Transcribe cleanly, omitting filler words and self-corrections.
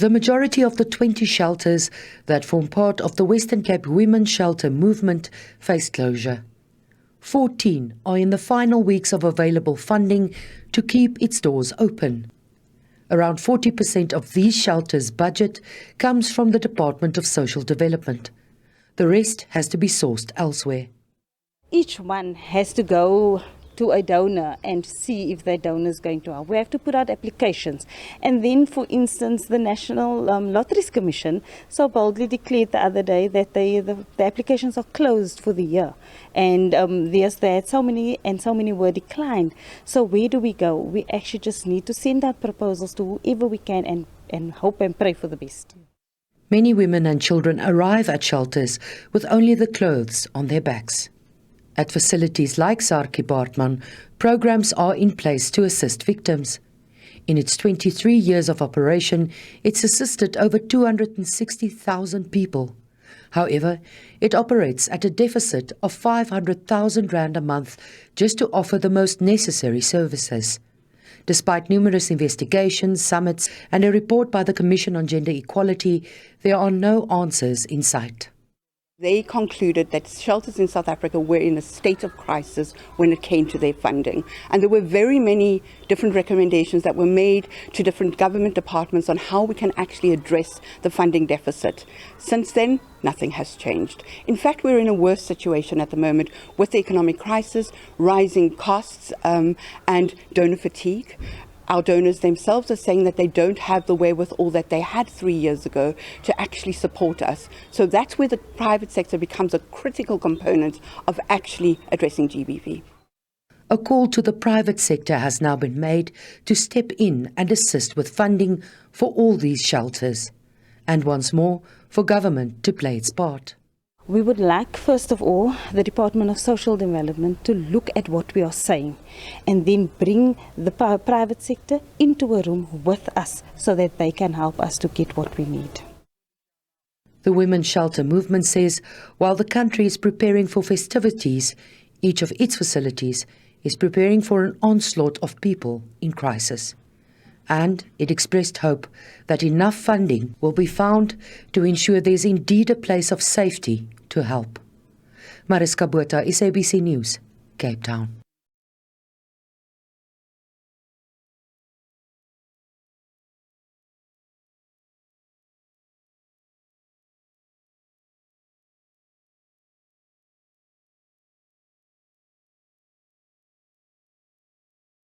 The majority of the 20 shelters that form part of the Western Cape Women's Shelter movement face closure. 14 are in the final weeks of available funding to keep its doors open. Around 40% of these shelters' budget comes from the Department of Social Development. The rest has to be sourced elsewhere. Each one has to go to a donor and see if that donor is going to help. We have to put out applications. And then, for instance, the National Lotteries Commission so boldly declared the other day that the applications are closed for the year. And they had so many and so many were declined. So where do we go? We actually just need to send out proposals to whoever we can and hope and pray for the best. Many women and children arrive at shelters with only the clothes on their backs. At facilities like Saartjie Baartman, programs are in place to assist victims. In its 23 years of operation, it's assisted over 260,000 people. However, it operates at a deficit of 500,000 rand a month just to offer the most necessary services. Despite numerous investigations, summits, and a report by the Commission on Gender Equality, there are no answers in sight. They concluded that shelters in South Africa were in a state of crisis when it came to their funding. And there were very many different recommendations that were made to different government departments on how we can actually address the funding deficit. Since then, nothing has changed. In fact, we're in a worse situation at the moment with the economic crisis, rising costs, and donor fatigue. Our donors themselves are saying that they don't have the wherewithal that they had 3 years ago to actually support us. So that's where the private sector becomes a critical component of actually addressing GBV. A call to the private sector has now been made to step in and assist with funding for all these shelters, and once more for government to play its part. We would like, first of all, the Department of Social Development to look at what we are saying and then bring the private sector into a room with us so that they can help us to get what we need. The Women's Shelter movement says while the country is preparing for festivities, each of its facilities is preparing for an onslaught of people in crisis. And it expressed hope that enough funding will be found to ensure there is indeed a place of safety to help. Mariska Botha, SABC News, Cape Town.